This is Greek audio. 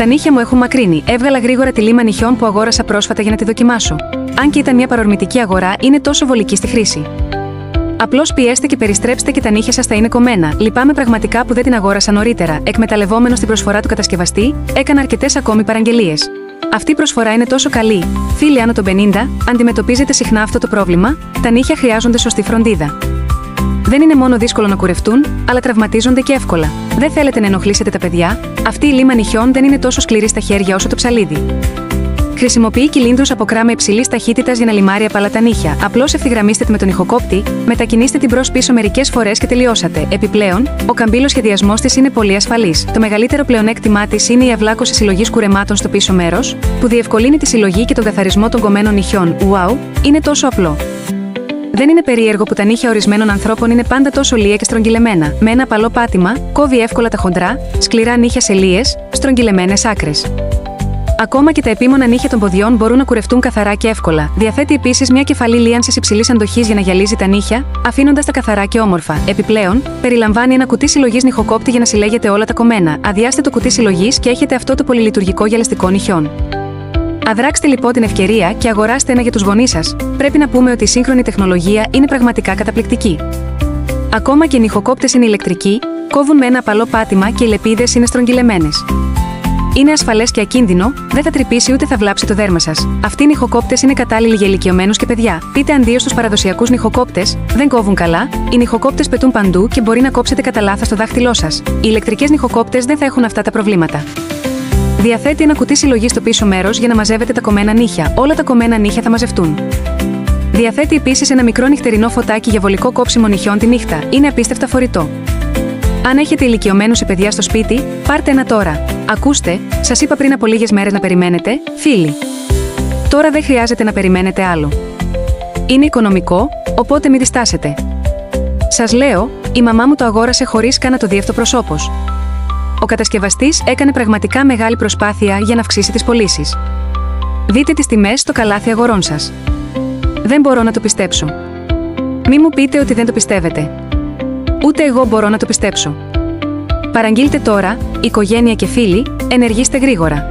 Τα νύχια μου έχουν μακρύνει. Έβγαλα γρήγορα τη λίμα νυχιών που αγόρασα πρόσφατα για να τη δοκιμάσω. Αν και ήταν μια παρορμητική αγορά, είναι τόσο βολική στη χρήση. Απλώς πιέστε και περιστρέψτε και τα νύχια σας θα είναι κομμένα. Λυπάμαι πραγματικά που δεν την αγόρασα νωρίτερα. Εκμεταλλευόμενος την προσφορά του κατασκευαστή, έκανα αρκετές ακόμη παραγγελίες. Αυτή η προσφορά είναι τόσο καλή. Φίλοι άνω των 50, αντιμετωπίζετε συχνά αυτό το πρόβλημα, τα νύχια χρειάζονται σωστή φροντίδα. Δεν είναι μόνο δύσκολο να κουρευτούν, αλλά τραυματίζονται και εύκολα. Δεν θέλετε να ενοχλήσετε τα παιδιά, αυτή η λίμα νυχιών δεν είναι τόσο σκληρή στα χέρια όσο το ψαλίδι. Χρησιμοποιεί κυλίνδρους από κράμα υψηλής ταχύτητας για να λιμάρει απαλά τα νύχια. Απλώς ευθυγραμμίστε τη με τον ηχοκόπτη, μετακινήστε την προς-πίσω μερικές φορές και τελειώσατε. Επιπλέον, ο καμπύλος σχεδιασμός της είναι πολύ ασφαλής. Το μεγαλύτερο πλεονέκτημά της είναι η αυλάκωση συλλογής κουρεμάτων στο πίσω μέρος, που διευκολύνει τη συλλογή και τον καθαρισμό των κομμένων νυχιών. Wow, είναι τόσο απλό. Δεν είναι περίεργο που τα νύχια ορισμένων ανθρώπων είναι πάντα τόσο λία και στρογγυλεμένα. Με ένα απαλό πάτημα, κόβει εύκολα τα χοντρά, σκληρά νύχια σε λίες, στρογγυλεμένες άκρες. Ακόμα και τα επίμονα νύχια των ποδιών μπορούν να κουρευτούν καθαρά και εύκολα. Διαθέτει επίσης μια κεφαλή λίανσης υψηλής αντοχής για να γυαλίζει τα νύχια, αφήνοντας τα καθαρά και όμορφα. Επιπλέον, περιλαμβάνει ένα κουτί συλλογής νυχοκόπτη για να συλλέγετε όλα τα κομμένα. Αδειάστε το κουτί συλλογής και έχετε αυτό το πολυλειτουργικό γυαλιστικό νυχιών. Αδράξτε λοιπόν την ευκαιρία και αγοράστε ένα για τους γονείς σας. Πρέπει να πούμε ότι η σύγχρονη τεχνολογία είναι πραγματικά καταπληκτική. Ακόμα και οι νυχοκόπτες είναι ηλεκτρικοί, κόβουν με ένα απαλό πάτημα και οι λεπίδες είναι στρογγυλεμένες. Είναι ασφαλές και ακίνδυνο, δεν θα τρυπήσει ούτε θα βλάψει το δέρμα σας. Αυτοί οι νυχοκόπτες είναι κατάλληλοι για ηλικιωμένους και παιδιά. Πείτε αντίο στους παραδοσιακούς νυχοκόπτες, δεν κόβουν καλά, οι νυχοκόπτες πετούν παντού και μπορεί να κόψετε κατά λάθος το δάχτυλό σας. Οι ηλεκτρικές νυχοκόπτες δεν θα έχουν αυτά τα προβλήματα. Διαθέτει ένα κουτί συλλογής στο πίσω μέρος για να μαζεύετε τα κομμένα νύχια. Όλα τα κομμένα νύχια θα μαζευτούν. Διαθέτει επίσης ένα μικρό νυχτερινό φωτάκι για βολικό κόψιμο νυχιών τη νύχτα. Είναι απίστευτα φορητό. Αν έχετε ηλικιωμένους ή παιδιά στο σπίτι, πάρτε ένα τώρα. Ακούστε, σας είπα πριν από λίγες μέρες να περιμένετε, φίλοι. Τώρα δεν χρειάζεται να περιμένετε άλλο. Είναι οικονομικό, οπότε μην διστάσετε. Σας λέω, η μαμά μου το αγόρασε χωρίς καν να το δει αυτοπροσώπως. Ο κατασκευαστής έκανε πραγματικά μεγάλη προσπάθεια για να αυξήσει τις πωλήσεις. Δείτε τις τιμές στο καλάθι αγορών σας. Δεν μπορώ να το πιστέψω. Μη μου πείτε ότι δεν το πιστεύετε. Ούτε εγώ μπορώ να το πιστέψω. Παραγγείλτε τώρα, οικογένεια και φίλοι, ενεργήστε γρήγορα.